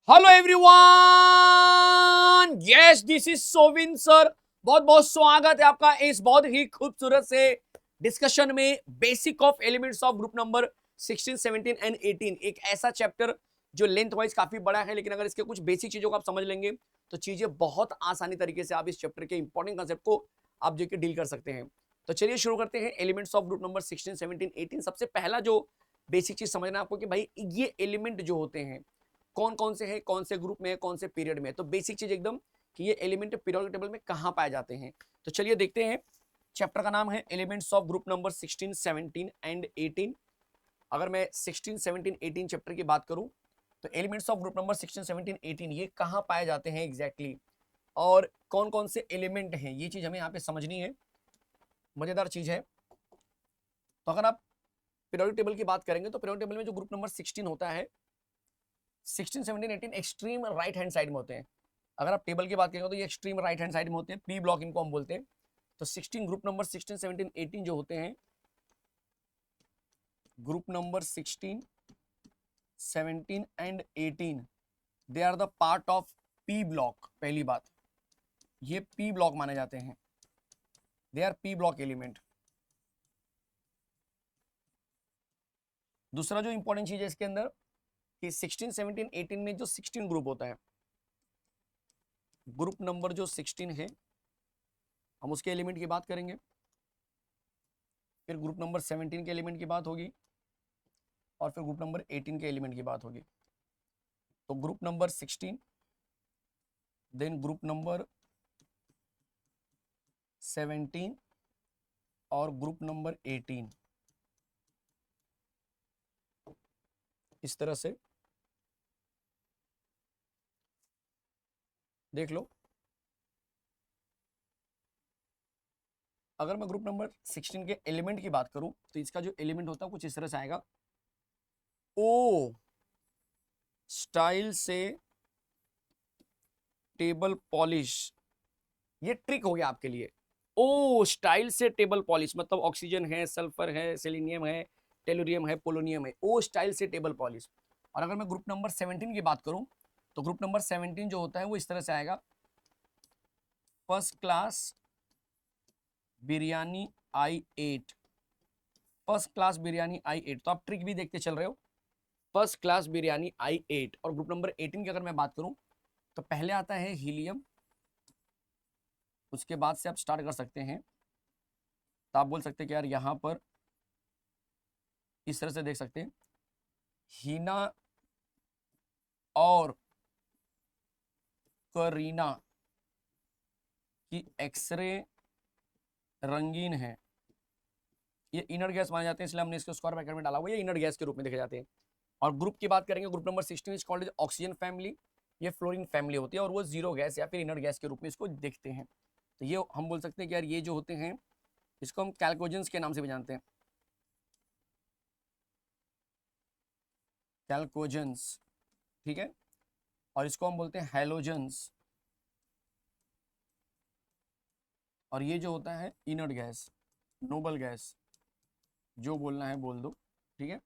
Hello everyone, yes this is Sovin sir. बहुत बहुत स्वागत है आपका इस बहुत ही खूबसूरत से डिस्कशन में basic of elements of group number 16, 17 and 18। एक ऐसा चैप्टर जो लेंथ वाइज काफी बड़ा है, लेकिन अगर इसके कुछ बेसिक चीजों को आप समझ लेंगे तो चीजें बहुत आसानी तरीके से आप इस चैप्टर के इंपॉर्टेंट कंसेप्ट को आप जो कि डील कर सकते हैं। तो चलिए शुरू करते हैं एलिमेंट्स ऑफ ग्रुप नंबर 16, 17, 18। सबसे पहला जो बेसिक चीज समझना है आपको कि भाई ये एलिमेंट जो होते हैं कौन कौन से हैं, कौन से ग्रुप में है, कौन से पीरियड में है। तो बेसिक चीज एकदम कि ये एलिमेंट पीरियोडिक टेबल में कहां पाए जाते हैं। तो चलिए देखते हैं। चैप्टर का नाम है elements of group number 16, 17 and 18। अगर मैं 16, 17, 18 चैप्टर की बात करूं तो एलिमेंट्स ऑफ ग्रुप नंबर 16, 17, 18 ये कहां पाए जाते हैं एग्जैक्टली exactly, और कौन कौन से एलिमेंट हैं, ये चीज हमें यहाँ पे समझनी है। मजेदार चीज है। तो अगर आप पीरियोडिक टेबल की बात करेंगे तो पीरियोडिक टेबल में जो ग्रुप नंबर 16 होता है, 16, 17, 18 एक्सट्रीम राइट हैंड साइड में होते हैं। अगर आप टेबल की बात करेंगे तो ये एक्सट्रीम राइट हैंड साइड में होते हैं, पी ब्लॉक इनको हम बोलते हैं। तो 16 ग्रुप नंबर 16, 17, 18 जो होते हैं, group number 16, 17 and 18 they are the part of P block. पहली बात, ये पी ब्लॉक माने जाते हैं, they are P block element. दूसरा जो इंपॉर्टेंट चीज है इसके अंदर कि 16, 17, 18 में जो 16 ग्रुप होता है, ग्रुप नंबर जो 16 है हम उसके एलिमेंट की बात करेंगे, फिर ग्रुप नंबर 17 के एलिमेंट की बात होगी और फिर ग्रुप नंबर 18 के एलिमेंट की बात होगी। तो group number 16, then group number 17 और ग्रुप नंबर 18, इस तरह से देख लो। अगर मैं ग्रुप नंबर 16 के एलिमेंट की बात करूं तो इसका जो एलिमेंट होता है कुछ इस तरह से आएगा। ओ स्टाइल से टेबल पॉलिश, ये ट्रिक हो गया आपके लिए। ओ स्टाइल से टेबल पॉलिश मतलब ऑक्सीजन है, सल्फर है, सेलेनियम है, टेलुरियम है, पोलोनियम है। ओ स्टाइल से टेबल पॉलिश। और अगर मैं ग्रुप नंबर 17 की बात करूं तो ग्रुप नंबर 17 जो होता है वो इस तरह से आएगा। First class biryani I8, first class biryani I8। तो आप ट्रिक भी देखते चल रहे हो, फर्स्ट क्लास बिरयानी I8। और ग्रुप नंबर 18 की अगर मैं बात करूं तो पहले आता है हीलियम, उसके बाद से आप स्टार्ट कर सकते हैं। तो आप बोल सकते हैं कि यार यहाँ पर इस तरह से देख सकते हैं, हीना और करीना की एक्सरे रंगीन है। ये इनर गैस माने जाते हैं, इसलिए हमने इसको स्क्वायर ब्रैकेट में डाला हुआ है, ये इनर गैस के रूप में देखे जाते हैं। और ग्रुप की बात करेंगे, group number 16 is called oxygen family. ये फ्लोरीन फैमिली होती है और वो जीरो गैस या फिर इनर गैस के रूप में इसको देखते हैं। तो ये हम बोल सकते हैं कि यार ये जो होते हैं इसको हम कैल्कोजेंस के नाम से भी जानते हैं, कैल्कोजेंस। ठीक है। और इसको हम बोलते हैं हैलोजेंस। और ये जो होता है इनर्ट गैस, नोबल गैस, जो बोलना है बोल दो। ठीक है।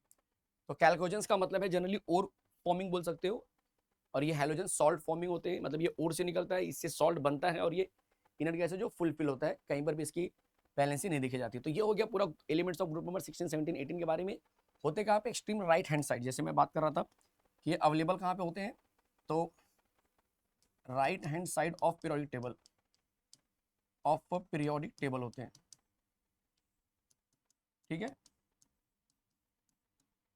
तो कैल्कोजेंस का मतलब है जनरली ओर फॉर्मिंग बोल सकते हो, और ये हैलोजन सॉल्ट फॉर्मिंग होते हैं, मतलब ये ओर से निकलता है, इससे सॉल्ट बनता है, और ये इनर्ट गैस है जो फुलफिल होता है, कहीं पर भी इसकी बैलेंसी नहीं दिखी जाती। तो ये हो गया पूरा एलिमेंट्स ऑफ ग्रुप नंबर 16, 17, 18 के बारे में। होते कहाँ पे, एक्सट्रीम राइट हैंड साइड, जैसे मैं बात कर रहा था कि ये अवेलेबल कहाँ पे होते हैं, तो right hand side of periodic table, of periodic table होते हैं। ठीक है।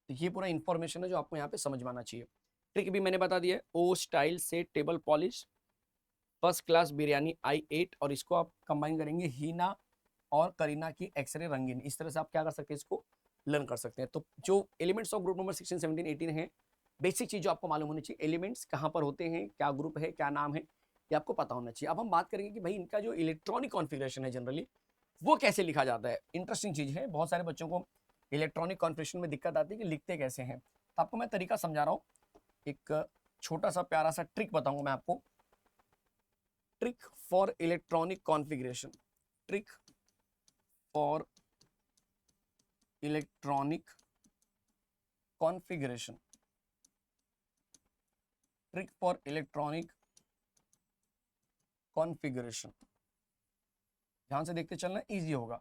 तो ये पूरा इंफॉर्मेशन है जो आपको यहाँ पे समझ में आना चाहिए। ट्रिक भी मैंने बता दिया है, ओ स्टाइल से table polish, first class biryani I8, और इसको आप कंबाइन करेंगे हीना और करीना की एक्सरे रंगीन। इस तरह से आप क्या कर सकते हैं, इसको लर्न कर सकते हैं। तो जो एलिमेंट्स ऑफ ग्रुप नंबर 16, 17, 18 है, बेसिक चीज जो आपको मालूम होनी चाहिए, एलिमेंट्स कहाँ पर होते हैं, क्या ग्रुप है, क्या नाम है, ये आपको पता होना चाहिए। अब हम बात करेंगे कि भाई इनका जो इलेक्ट्रॉनिक कॉन्फ़िगरेशन है जनरली वो कैसे लिखा जाता है। इंटरेस्टिंग चीज है, बहुत सारे बच्चों को इलेक्ट्रॉनिक कॉन्फ़िगरेशन में दिक्कत आती है कि लिखते कैसे हैं। तो आपको मैं तरीका समझा रहा हूँ, एक छोटा सा प्यारा सा ट्रिक बताऊंगा मैं आपको। Trick for electronic configuration, trick for electronic configuration. Trick for electronic configuration, ध्यान से देखते चलना, इजी होगा।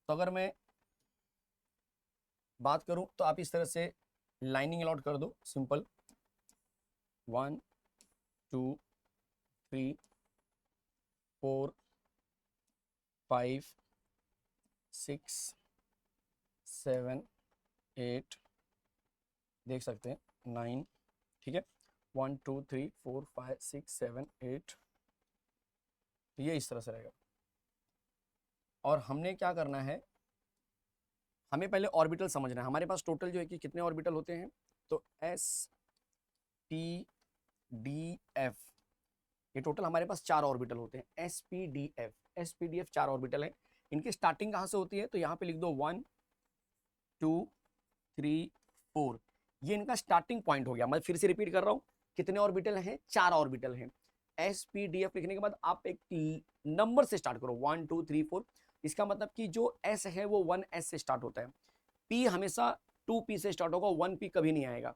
तो अगर मैं बात करूं तो आप इस तरह से लाइनिंग अलॉट कर दो, सिंपल 1 2 3 4 5 6 7 8, देख सकते हैं 9, ठीक है, 1 2 3 4 5 6 7 8, तो ये इस तरह से रहेगा। और हमने क्या करना है, हमें पहले ऑर्बिटल समझना है। हमारे पास टोटल जो है कि कितने ऑर्बिटल होते हैं, तो एस पी डी एफ, ये टोटल हमारे पास 4 ऑर्बिटल होते हैं। S P D F 4 orbital है। इनकी स्टार्टिंग कहाँ से होती है, तो यहाँ पे लिख दो 1 2 3 4, ये इनका स्टार्टिंग पॉइंट हो गया। मैं फिर से रिपीट कर रहा हूँ, कितने ऑर्बिटल हैं, 4 ऑर्बिटल हैं। एस पी डी एफ लिखने के बाद आप एक नंबर से स्टार्ट करो 1 2 3 4, इसका मतलब कि जो एस है वो 1s से स्टार्ट होता है, पी हमेशा 2p से स्टार्ट होगा, 1p कभी नहीं आएगा,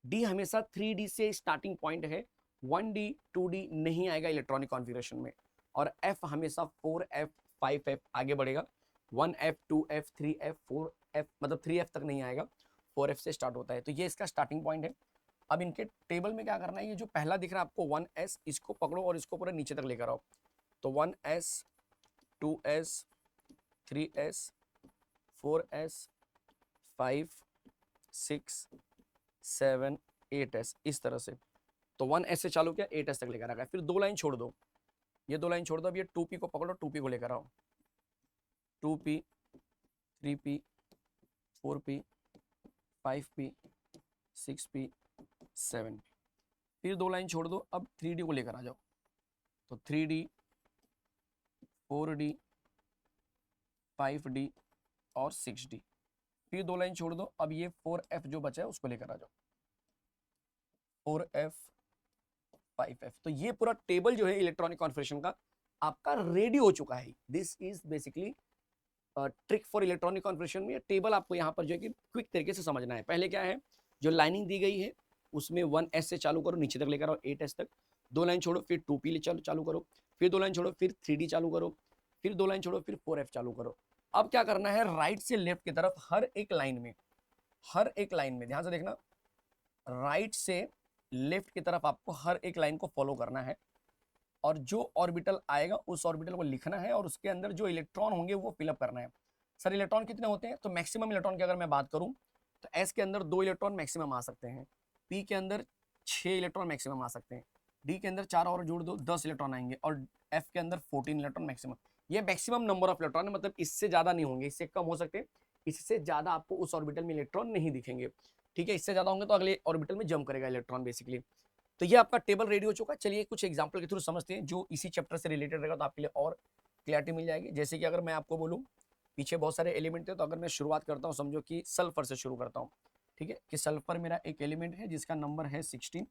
डी हमेशा 3d से स्टार्टिंग पॉइंट है, 1d 2d नहीं आएगा इलेक्ट्रॉनिक कॉन्फ़िगरेशन में, और f हमेशा 4f 5f आगे बढ़ेगा, 1f 2f 3f 4f, मतलब 3f तक नहीं आएगा, 4f से स्टार्ट होता है। तो ये इसका स्टार्टिंग पॉइंट है। अब इनके टेबल में क्या करना है, ये जो पहला दिख रहा है आपको 1s, इसको पकड़ो और इसको पूरा नीचे तक लेकर आओ। तो 1s 2s 3s 4s 5 6 7 8s, इस तरह से। तो 1s से चालू किया, 8s तक लेकर आ गया। फिर 2 लाइन छोड़ दो, ये 2 लाइन छोड़ दो। अब ये 2p को पकड़ो, 2p को लेकर आओ, 2p 3p 4p 5p 6p 7p, फिर 2 लाइन छोड़ दो। अब 3d को लेकर आ जाओ, तो 3d 4d 5d और 6d, फिर 2 लाइन छोड़ दो। अब ये 4f जो बचा है उसको लेकर आ जाओ, 4f 5f। तो ये पूरा टेबल जो है इलेक्ट्रॉनिक कॉन्फ़िगरेशन का आपका रेडी हो चुका है। This is basically trick for electronic configuration में टेबल आपको यहाँ पर जो है कि क्विक तरीके से समझना है। पहले क्या है, जो लाइनिंग दी गई है उसमें 1s से चालू करो, नीचे तक लेकर आओ 8s तक, 2 लाइन छोड़ो, फिर 2p चालू करो, फिर 2 लाइन छोड़ो, फिर 3d चालू करो, फिर 2 लाइन छोड़ो, फिर 4f चालू करो। अब क्या करना है, राइट से लेफ्ट की तरफ हर एक लाइन में ध्यान से देखना, राइट से लेफ्ट की तरफ आपको हर एक लाइन को फॉलो करना है, और जो ऑर्बिटल आएगा उस ऑर्बिटल को लिखना है, और उसके अंदर जो इलेक्ट्रॉन होंगे वो फिलअप करना है। सर इलेक्ट्रॉन कितने होते हैं, तो मैक्सिमम इलेक्ट्रॉन की अगर मैं बात करूं तो एस के अंदर 2 इलेक्ट्रॉन मैक्सिमम आ सकते हैं, पी के अंदर 6 इलेक्ट्रॉन मैक्सिमम आ सकते हैं, डी के अंदर 4 और जोड़ दो 10 इलेक्ट्रॉन आएंगे, और एफ के अंदर 14 इलेक्ट्रॉन मैक्सिमम। ये मैक्सिमम नंबर ऑफ इलेक्ट्रॉन है, मतलब इससे ज्यादा नहीं होंगे, इससे कम हो सकते हैं, इससे ज्यादा आपको उस ऑर्बिटल में इलेक्ट्रॉन नहीं दिखेंगे, ठीक है। इससे ज्यादा होंगे तो अगले ऑर्बिटल में जंप करेगा इलेक्ट्रॉन बेसिकली। तो ये आपका टेबल रेडी हो चुका है। चलिए कुछ एग्जांपल के थ्रू समझते हैं जो इसी चैप्टर से रिलेटेड रहेगा, तो आपके लिए और क्लैरिटी मिल जाएगी। जैसे कि अगर मैं आपको बोलूं पीछे बहुत सारे एलिमेंट थे, तो अगर मैं शुरुआत करता हूं, समझो कि सल्फर से शुरू करता हूं, ठीक है, कि सल्फर मेरा एक एलिमेंट है जिसका नंबर है 16,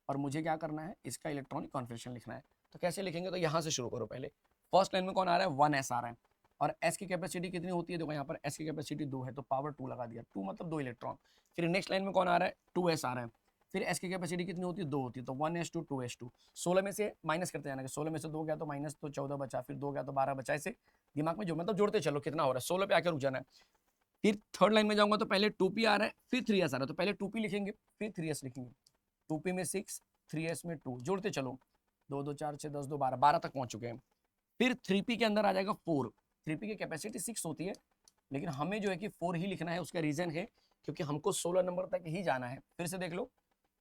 और मुझे क्या करना है, इसका इलेक्ट्रॉनिक कॉन्फ़िगरेशन लिखना है। तो कैसे लिखेंगे, तो यहाँ से शुरू करो। पहले फर्स्ट लाइन में कौन आ रहा है, 1s आ रहा है, और s की कैपेसिटी कितनी होती है, देखो यहाँ पर s की कैपेसिटी 2 है, तो पावर 2 लगा दिया, 2 मतलब 2 इलेक्ट्रॉन। फिर नेक्स्ट लाइन में कौन आ रहा है, 2s आ रहा है, फिर s की कैपेसिटी कितनी होती है, 2 होती है, तो 1s2 2s2, 16 में से माइनस करते जाना, 16 में से 2 गया तो माइनस, तो 14 बचा, फिर 2 गया तो 12 बचा, ऐसे दिमाग में जो मतलब जोड़ते चलो कितना हो रहा है, 16 पे आकर रुक जाना है। फिर थर्ड लाइन में जाऊंगा तो पहले 2p आ रहा है, फिर 3s आ रहा है, तो पहले 2p लिखेंगे, फिर 3s लिखेंगे, 2p में 6, 3s में 2, जोड़ते चलो, 2 2 4 6 10 2 12, 12 तक पहुंच चुके हैं। फिर 3p के अंदर आ जाएगा 4, 3p की कैपेसिटी 6 होती है, लेकिन हमें जो है कि 4 ही लिखना है। उसका रीजन है क्योंकि हमको 16 नंबर तक ही जाना है। फिर से देख लो,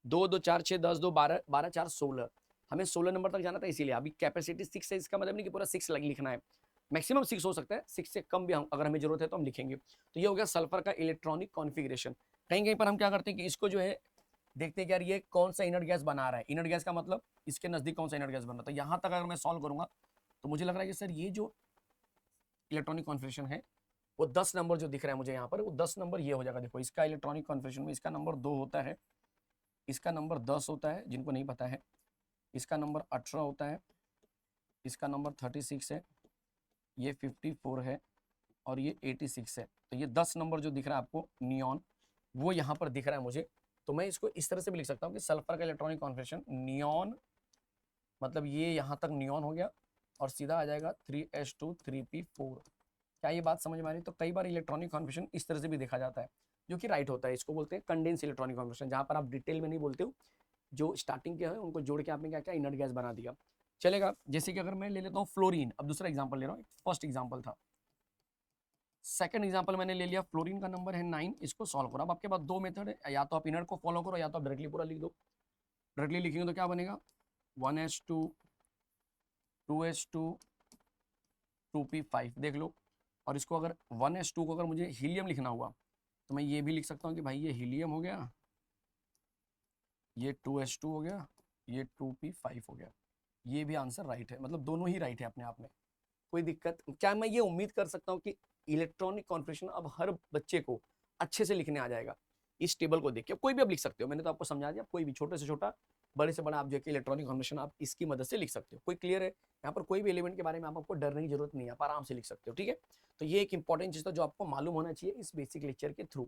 2 2 4 6 10 2 12, 12 4 16, हमें 16 नंबर तक जाना था, इसीलिए अभी कैपेसिटी 6 है, इसका मतलब नहीं कि पूरा 6 लिखना है, मैक्सिमम 6 हो सकता है, 6 से कम भी हम अगर हमें जरूरत है तो हम लिखेंगे। तो ये हो गया सल्फर का इलेक्ट्रॉनिक कॉन्फ़िगरेशन। कहीं कहीं पर हम क्या करते हैं कि इसको जो है देखते हैं कि यार ये कौन सा इनर्ट गैस बना रहा है, इनर्ट गैस का मतलब इसके नजदीक कौन सा इनर्ट गैस बन रहा है। तो यहाँ तक अगर मैं सॉल्व करूंगा तो मुझे लग रहा है कि सर ये जो इलेक्ट्रॉनिक कॉन्फ़िगरेशन है वो 10 नंबर जो दिख रहा है मुझे यहाँ पर, वो 10 नंबर ये हो जाएगा। देखो इसका इलेक्ट्रॉनिक कॉन्फ़िगरेशन में इसका नंबर 2 होता है, इसका नंबर 10 होता है, जिनको नहीं पता है, इसका नंबर 18 होता है, इसका नंबर 36 है, ये 54 है, और ये 86 है। तो ये 10 नंबर जो दिख रहा है आपको नियॉन, वो यहाँ पर दिख रहा है मुझे, तो मैं इसको इस तरह से भी लिख सकता हूँ कि सल्फर का इलेक्ट्रॉनिक कॉन्फिगरेशन नियॉन, मतलब ये यहाँ तक नियॉन हो गया और सीधा आ जाएगा 3s2 3p4। क्या ये बात समझ में आ रही है? तो कई बार इलेक्ट्रॉनिक कॉन्फिगरेशन इस तरह से भी देखा जाता है, जो कि राइट होता है। इसको बोलते हैं कंडेंस इलेक्ट्रॉनिक कॉन्फिगरेशन, जहाँ पर आप डिटेल में नहीं बोलते हो, जो स्टार्टिंग के हैं उनको जोड़ के आपने क्या क्या इनर्ट गैस बना दिया, चलेगा। जैसे कि अगर मैं ले लेता हूँ फ्लोरीन, अब दूसरा एग्जाम्पल ले रहा हूँ, फर्स्ट एग्जाम्पल था, सेकंड एग्जाम्पल मैंने ले लिया, फ्लोरीन का नंबर है 9, इसको सॉल्व करो। अब आपके पास दो मेथड है, या तो आप इनर्ट को फॉलो करो या तो आप डायरेक्टली पूरा लिख दो। डायरेक्टली लिखेंगे तो क्या बनेगा, 1s2 2s2 2p5, देख लो। और इसको अगर 1s2 को अगर मुझे हीलियम लिखना हुआ तो मैं ये भी लिख सकता हूँ कि भाई ये हीलियम हो गया, ये 2s2 हो गया, ये 2p5 हो गया। ये भी आंसर राइट है, मतलब दोनों ही राइट है अपने आप में, कोई दिक्कत क्या? मैं ये उम्मीद कर सकता हूँ कि इलेक्ट्रॉनिक कॉन्फ़िगरेशन अब हर बच्चे को अच्छे से लिखने आ जाएगा। इस टेबल को देख के कोई भी आप लिख सकते हो, मैंने तो आपको समझा दिया, कोई भी छोटे से छोटा बड़े से बड़ा आप जो है इलेक्ट्रॉनिक कॉन्फ़िगरेशन आप इसकी मदद से लिख सकते हो। कोई क्लियर है? यहाँ पर कोई भी एलिमेंट के बारे में आपको डरने की जरूरत नहीं है, आप आराम से लिख सकते हो, ठीक है। तो ये एक इंपॉर्टेंट चीज था जो आपको मालूम होना चाहिए इस बेसिक लेक्चर के थ्रू,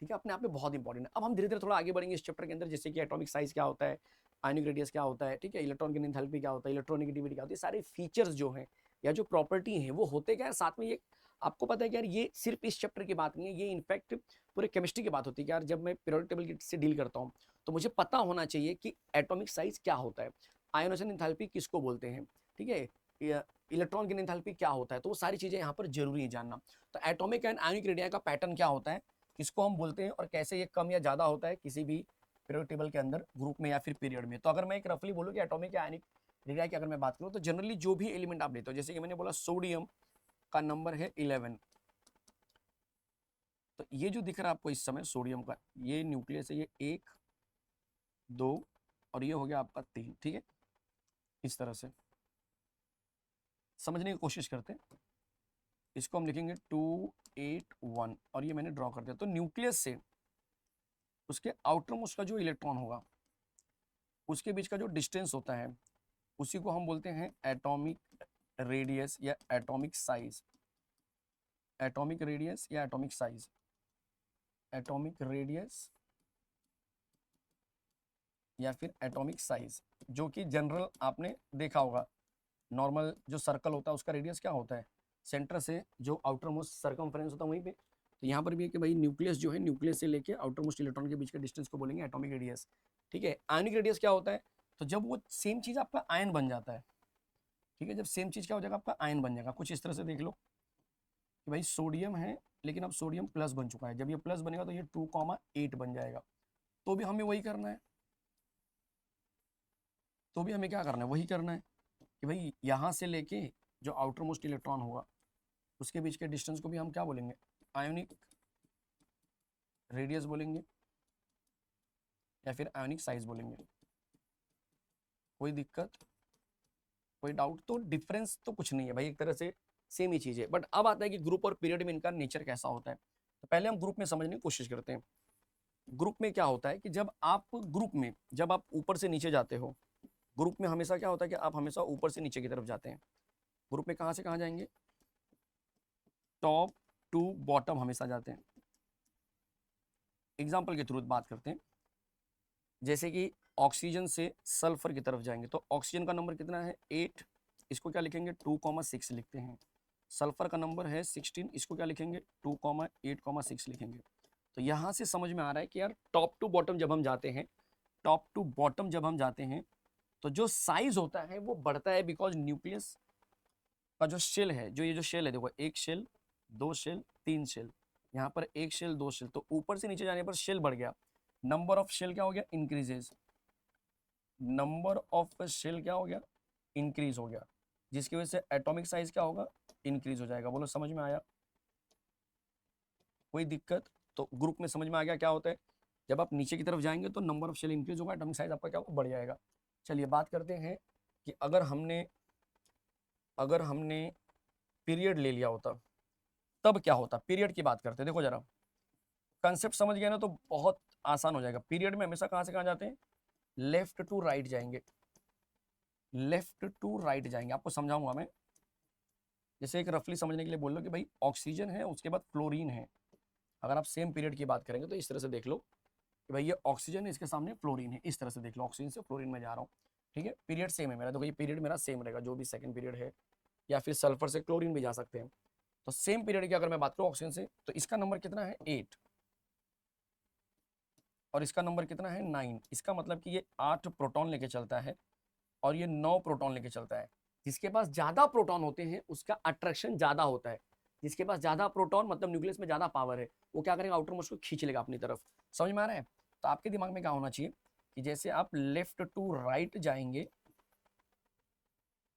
ठीक है, अपने आप में बहुत इंपॉर्टेंट है। अब हम धीरे धीरे थोड़ा आगे बढ़ेंगे इस चैप्टर के अंदर, जैसे कि एटॉमिक साइज क्या होता है, आयनिक रेडियस क्या होता है, ठीक है, इलेक्ट्रॉन की एंथैल्पी क्या होता है, इलेक्ट्रोनेगेटिविटी क्या होती है, सारे फीचर्स जो हैं या जो प्रॉपर्टी है वो होते क्या है साथ में। ये आपको पता है कि यार ये सिर्फ इस चैप्टर की बात नहीं है, ये इनफैक्ट पूरे केमिस्ट्री की बात होती है कि यार जब मैं पीरियोडिक टेबल से डील करता हूँ तो मुझे पता होना चाहिए कि एटॉमिक साइज क्या होता है, आयोनाइजेशन एंथैल्पी किसको बोलते हैं, ठीक है, इलेक्ट्रॉन की एंथैल्पी क्या होता है, तो वो सारी चीजें यहाँ पर जरूरी है जानना। तो एटॉमिक एंड आयनिक रेडिया का पैटर्न क्या होता है, किसको हम बोलते हैं और कैसे ये कम या ज्यादा होता है किसी भी पीरियोडिक टेबल के अंदर, ग्रुप में या फिर पीरियड में। तो अगर मैं एक रफली बोलूँ कि एटॉमिक या आयनिक रेडिया की अगर मैं बात करूँ तो जनरली जो भी एलिमेंट आप लेते हो, जैसे कि मैंने बोला सोडियम का नंबर है 11, तो ये जो दिख रहा है आपको इस समय सोडियम का, ये न्यूक्लियस है, ये 1 2 और ये हो गया आपका 3, ठीक है। इस तरह से समझने की कोशिश करते हैं, इसको हम लिखेंगे 281 और ये मैंने ड्रॉ कर दिया। तो न्यूक्लियस से उसके आउटर मोस्ट का जो इलेक्ट्रॉन होगा उसके बीच का जो डिस्टेंस होता है उसी को हम बोलते हैं एटॉमिक रेडियस या एटॉमिक साइज। एटॉमिक रेडियस या एटॉमिक साइज, एटॉमिक रेडियस या फिर एटॉमिक साइज, जो कि जनरल आपने देखा होगा, नॉर्मल जो सर्कल होता है उसका रेडियस क्या होता है, सेंटर से जो आउटर मोस्ट सर्कमफ्रेंस होता है वहीं पे। तो यहाँ पर भी है कि भाई न्यूक्लियस जो है, न्यूक्लियस से लेके आउटर मोस्ट इलेक्ट्रॉन के बीच के डिस्टेंस को बोलेंगे एटॉमिक रेडियस, ठीक है। आयनिक रेडियस क्या होता है, तो जब वो सेम चीज आपका आयन बन जाता है, ठीक है, जब सेम चीज क्या हो जाएगा आपका आयन बन जाएगा। कुछ इस तरह से देख लो कि भाई सोडियम है लेकिन अब सोडियम प्लस बन चुका है, जब ये प्लस बनेगा तो ये 2,8 बन जाएगा। तो भी हमें वही करना है, तो भी हमें क्या करना है, वही करना है कि भाई यहाँ से लेके जो आउटर मोस्ट इलेक्ट्रॉन होगा उसके बीच के डिस्टेंस को भी हम क्या बोलेंगे, आयोनिक रेडियस बोलेंगे या फिर आयोनिक साइज बोलेंगे। कोई दिक्कत, कोई डाउट? तो डिफरेंस तो कुछ नहीं है भाई, एक तरह से सेम ही चीज है। बट अब आता है कि ग्रुप और पीरियड में इनका नेचर कैसा होता है। तो पहले हम ग्रुप में समझने की कोशिश करते हैं। ग्रुप में क्या होता है कि जब आप ग्रुप में, जब आप ऊपर से नीचे जाते हो, ग्रुप में हमेशा क्या होता है कि आप हमेशा ऊपर से नीचे की तरफ जाते हैं। ग्रुप में कहाँ से कहाँ जाएंगे, टॉप टू बॉटम हमेशा जाते हैं। एग्जाम्पल के थ्रू बात करते हैं, जैसे कि ऑक्सीजन से सल्फर की तरफ जाएंगे तो ऑक्सीजन का नंबर कितना है 8, इसको क्या लिखेंगे 2,6 लिखते हैं। सल्फर का नंबर है 16, इसको क्या लिखेंगे 2,8,6 लिखेंगे। तो यहाँ से समझ में आ रहा है कि यार टॉप टू बॉटम जब हम जाते हैं, टॉप टू बॉटम जब हम जाते हैं तो जो साइज होता है वो बढ़ता है, बिकॉज न्यूक्लियस का जो शेल है, जो ये जो शेल है देखो, एक शेल, दो शेल, तीन शेल, यहाँ पर एक शेल, दो शेल, तो ऊपर से नीचे जाने पर शेल बढ़ गया, नंबर ऑफ शेल क्या हो गया, इंक्रीजेज, नंबर ऑफ शेल क्या हो गया, इंक्रीज हो गया, जिसकी वजह से एटॉमिक साइज क्या होगा, इंक्रीज हो जाएगा। बोलो समझ में आया? कोई दिक्कत? तो ग्रुप में समझ में आ गया क्या होता है, जब आप नीचे की तरफ जाएंगे तो नंबर ऑफ शेल इंक्रीज होगा, एटॉमिक साइज आपका क्या होगा, बढ़ जाएगा। चलिए बात करते हैं कि अगर हमने पीरियड ले लिया होता तब क्या होता। पीरियड की बात करते हैं, देखो जरा कंसेप्ट समझ गया ना तो बहुत आसान हो जाएगा। पीरियड में हमेशा कहां से कहां जाते हैं, लेफ्ट टू राइट जाएंगे, लेफ्ट टू राइट जाएंगे। आपको समझाऊंगा मैं, जैसे एक रफली समझने के लिए बोल लो कि भाई ऑक्सीजन है उसके बाद फ्लोरीन है, अगर आप सेम पीरियड की बात करेंगे तो इस तरह से देख लो कि भाई ये ऑक्सीजन है, इसके सामने फ्लोरीन है, इस तरह से देख लो, ऑक्सीजन से फ्लोरीन में जा रहा हूँ, ठीक है। पीरियड सेम है मेरा, देखो ये पीरियड मेरा सेम रहेगा, जो भी सेकंड पीरियड है, या फिर सल्फर से क्लोरीन भी जा सकते हैं। तो सेम पीरियड की अगर मैं बात करूँ ऑक्सीजन से, तो इसका नंबर कितना है 8 और इसका नंबर कितना है 9। इसका मतलब कि ये 8 प्रोटॉन लेके चलता है और ये 9 प्रोटॉन लेके चलता है। जिसके पास ज्यादा प्रोटॉन होते हैं उसका अट्रैक्शन ज्यादा होता है। जिसके पास ज्यादा प्रोटॉन मतलब न्यूक्लियस में ज्यादा पावर है, वो क्या करेगा, आउटर मोस्ट को खींच लेगा अपनी तरफ। समझ में आ रहा है? तो आपके दिमाग में क्या होना चाहिए कि जैसे आप लेफ्ट टू राइट जाएंगे,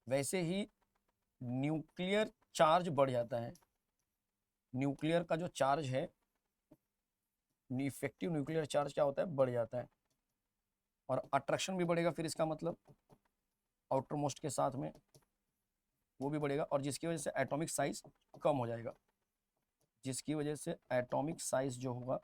वैसे ही न्यूक्लियर चार्ज बढ़ जाता है। न्यूक्लियर का जो चार्ज है, इफेक्टिव न्यूक्लियर चार्ज क्या होता है, बढ़ जाता है, और अट्रैक्शन भी बढ़ेगा, फिर इसका मतलब आउटर मोस्ट के साथ में वो भी बढ़ेगा, और जिसकी वजह से एटॉमिक साइज कम हो जाएगा। जिसकी वजह से एटॉमिक साइज जो होगा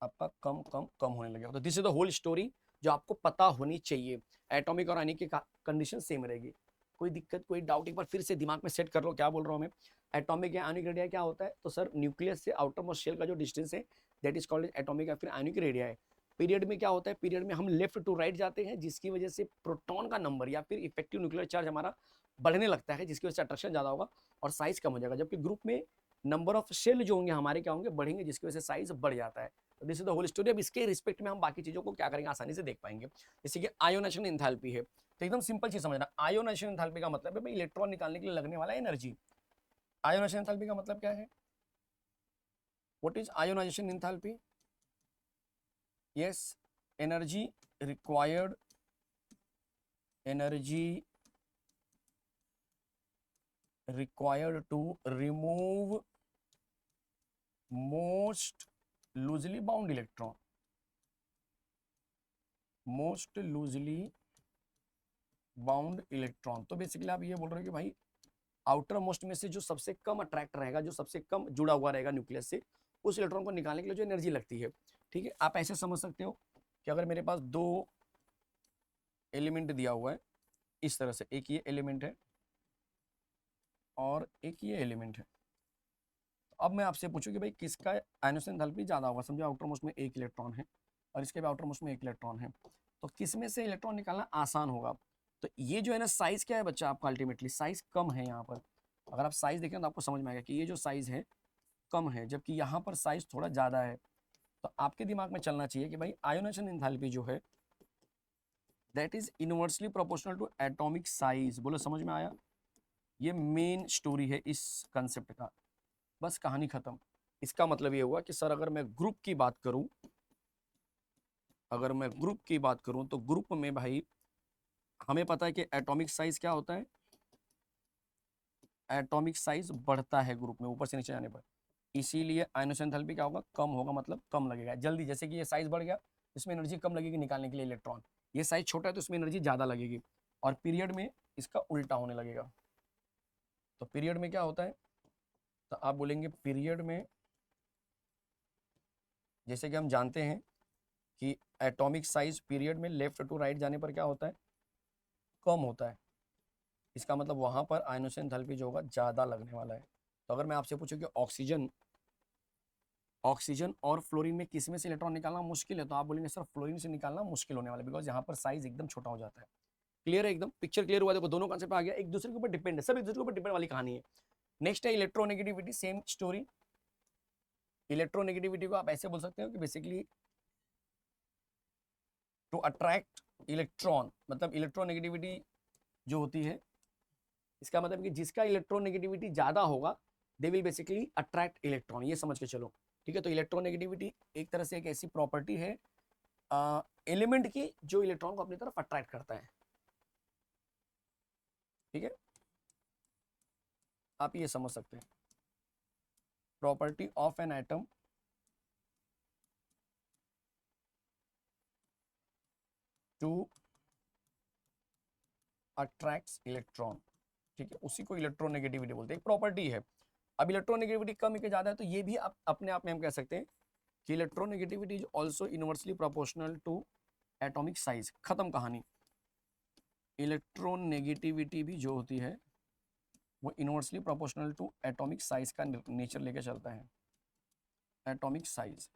आपका कम कम कम होने लगेगा। तो this is the whole story जो आपको पता होनी चाहिए। एटॉमिक और आयनिक की कंडीशन सेम रहेगी, कोई दिक्कत कोई डाउट एक बार फिर से दिमाग में सेट कर लो क्या बोल रहा हूँ मैं। एटॉमिक या आयनिक रेडिया क्या होता है, तो सर न्यूक्लियस से आउटर मोस्ट शेल का जो डिस्टेंस है दैट इज कॉल्ड एटॉमिक या फिर आयनिक रेडिया है। पीरियड में क्या होता है, पीरियड में हम लेफ्ट टू राइट जाते हैं, जिसकी वजह से प्रोटॉन का नंबर या फिर इफेक्टिव न्यूक्लियर चार्ज हमारा बढ़ने लगता है, जिसकी वजह से अट्रैक्शन ज्यादा होगा और साइज कम हो जाएगा। जबकि ग्रुप में नंबर ऑफ शेल जो होंगे हमारे क्या होंगे, बढ़ेंगे, जिसकी वजह से साइज बढ़ जाता है। तो this is the whole story. अब इसके रिस्पेक्ट में हम बाकी चीजों को क्या करेंगे, आसानी से देख पाएंगे। जैसे कि आयोनाइजेशन एंथैल्पी है, तो एकदम सिंपल चीज समझना। आयोनाइजेशन एंथैल्पी का मतलब है भाई इलेक्ट्रॉन निकालने के लिए लगने वाला एनर्जी। आयोनाइजेशन एंथैल्पी का मतलब क्या है, what is ionisation enthalpy? Yes, energy required, energy required to remove most loosely bound electron, most loosely bound electron। तो बेसिकली आप ये बोल रहे हो कि भाई आउटर मोस्ट में से जो सबसे कम अट्रैक्ट रहेगा, जो सबसे कम जुड़ा हुआ रहेगा न्यूक्लियस से, उस इलेक्ट्रॉन को निकालने के लिए जो एनर्जी लगती है, ठीक है। आप ऐसे समझ सकते हो कि अगर मेरे पास दो एलिमेंट दिया हुआ है इस तरह से, एक ये एलिमेंट है और एक ये एलिमेंट है, अब मैं आपसे पूछूं कि भाई किसका आयनोसन एंथैल्पी ज्यादा होगा। समझो आउटर मोस्ट में एक इलेक्ट्रॉन है और इसके भी आउटर मोस्ट में एक इलेक्ट्रॉन है, तो किस में से इलेक्ट्रॉन निकालना आसान होगा। तो ये जो है ना साइज क्या है बच्चा आपका, अल्टीमेटली साइज कम है यहाँ पर। अगर आप साइज देखें तो आपको समझ में आएगा कि ये जो साइज है कम है, जबकि यहाँ पर साइज थोड़ा ज्यादा है। तो आपके दिमाग में चलना चाहिए कि भाई आयोनाइजेशन एंथैल्पी जो है that is inversely proportional to atomic size. बोलो समझ में आया? ये मेन स्टोरी है इस कंसेप्ट का, बस कहानी खत्म। इसका मतलब ये हुआ कि सर अगर मैं ग्रुप की बात करूं, अगर मैं ग्रुप की बात करूं तो ग्रुप में भाई हमें पता है कि एटॉमिक साइज क्या होता है, एटॉमिक साइज बढ़ता है ग्रुप में ऊपर से नीचे जाने पर, इसीलिए आयनोसन एंथैल्पी क्या होगा, कम होगा, मतलब कम लगेगा जल्दी। जैसे कि ये साइज बढ़ गया, इसमें एनर्जी कम लगेगी निकालने के लिए इलेक्ट्रॉन, ये साइज छोटा है तो इसमें एनर्जी ज्यादा लगेगी, और पीरियड में इसका उल्टा होने लगेगा। तो पीरियड में क्या होता है, तो आप बोलेंगे पीरियड में, जैसे कि हम जानते हैं कि एटॉमिक साइज पीरियड में लेफ्ट टू राइट जाने पर क्या होता है, कम होता है। इसका मतलब वहां पर आयनोसन एंथैल्पी जो होगा ज्यादा लगने वाला है। तो अगर मैं आपसे पूछूं कि ऑक्सीजन, ऑक्सीजन और फ्लोरीन में किस में से इलेक्ट्रॉन निकालना मुश्किल है, तो आप बोलेंगे सर फ्लोरीन से निकालना मुश्किल होने वाला है, बिकॉज यहाँ पर साइज एकदम छोटा हो जाता है। क्लियर है? एकदम पिक्चर क्लियर हुआ? देखो दोनों कॉन्सेप्ट आ गया, एक दूसरे के ऊपर डिपेंड है, सब एक दूसरे के ऊपर डिपेंड वाली कहानी है। नेक्स्ट है इलेक्ट्रोनेगेटिविटी, सेम स्टोरी। इलेक्ट्रोनेगेटिविटी को आप ऐसे बोल सकते हो कि बेसिकली टू अट्रैक्ट इलेक्ट्रॉन, मतलब इलेक्ट्रोनेगेटिविटी जो होती है, इसका मतलब कि जिसका इलेक्ट्रोनेगेटिविटी ज्यादा होगा they will basically attract electron, ये समझ के चलो, ठीक है। तो इलेक्ट्रोनेगेटिविटी एक तरह से एक ऐसी प्रॉपर्टी है एलिमेंट की जो इलेक्ट्रॉन को अपनी तरफ अट्रैक्ट करता है, ठीक है। आप ये समझ सकते हैं property of an atom to attracts electron, ठीक है, उसी को इलेक्ट्रोनेगेटिविटी बोलते हैं, एक प्रॉपर्टी है। अब इलेक्ट्रोनेगेटिविटी कम है कि ज्यादा है, तो ये भी आप अपने आप में हम कह सकते हैं कि electronegativity is also inversely proportional to atomic size. खत्म कहानी। इलेक्ट्रोनेगेटिविटी भी जो होती है वो inversely proportional to atomic size का नेचर लेके चलता है, एटॉमिक साइज।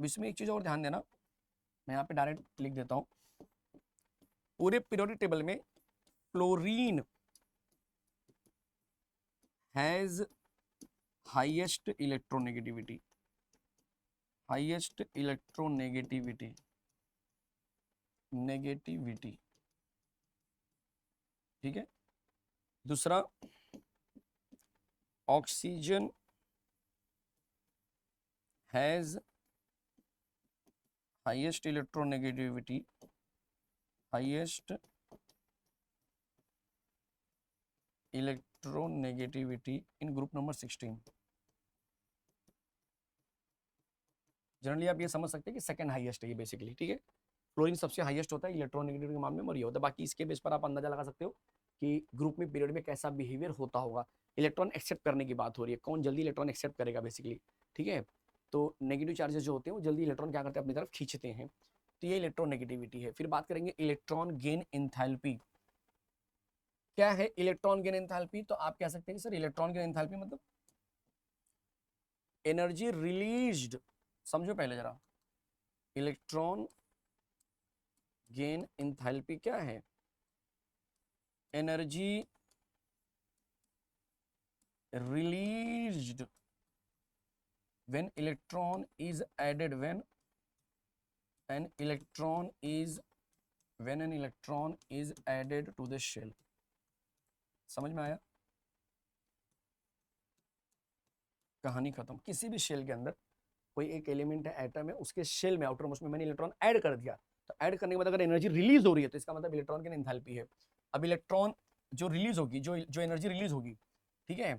अब इसमें एक चीज और ध्यान देना, मैं यहाँ पे डायरेक्ट लिख देता हूँ, पूरे पीरियोडिक टेबल में chlorine has highest electronegativity, highest electronegativity, negativity, ठीक है। दूसरा, oxygen has highest electronegativity, highest electronegativity in group number 16। Generally आप ये समझ सकते हैं कि सेकंड हाईएस्ट है ये बेसिकली, ठीक है। क्लोरीन सबसे हाईएस्ट होता है इलेक्ट्रोनेगेटिविटी के मामले में, और ये होता है। बाकी इसके बेस पर आप अंदाजा लगा सकते हो कि ग्रुप में पीरियड में कैसा बिहेवियर होता होगा। इलेक्ट्रॉन एक्सेप्ट करने की बात हो रही है, कौन जल्दी इलेक्ट्रॉन एक्सेप्ट करेगा बेसिकली, ठीक है। तो नेगेटिव चार्जेस जो होते हैं वो जल्दी इलेक्ट्रॉन क्या करते हैं, अपनी तरफ खींचते हैं, तो ये इलेक्ट्रोनेगेटिविटी है। फिर बात करेंगे इलेक्ट्रॉन गेन एंथैल्पी। क्या है इलेक्ट्रॉन गेन एंथैल्पी? तो आप कह सकते हैं कि सर इलेक्ट्रॉन गेन एंथैल्पी मतलब एनर्जी रिलीज्ड, समझो पहले जरा, इलेक्ट्रॉन गेन एंथैल्पी क्या है? Energy released when electron is added, when an electron is added to the shell। समझ में आया? कहानी खत्म। किसी भी शेल के अंदर कोई एक एलिमेंट है, एटम है, उसके शेल में आउटर मोस्ट में मैंने इलेक्ट्रॉन ऐड कर दिया, तो ऐड करने के बाद अगर एनर्जी रिलीज हो रही है तो इसका मतलब इलेक्ट्रॉन की एंथैल्पी है। अब इलेक्ट्रॉन जो रिलीज होगी, जो एनर्जी रिलीज होगी, ठीक है,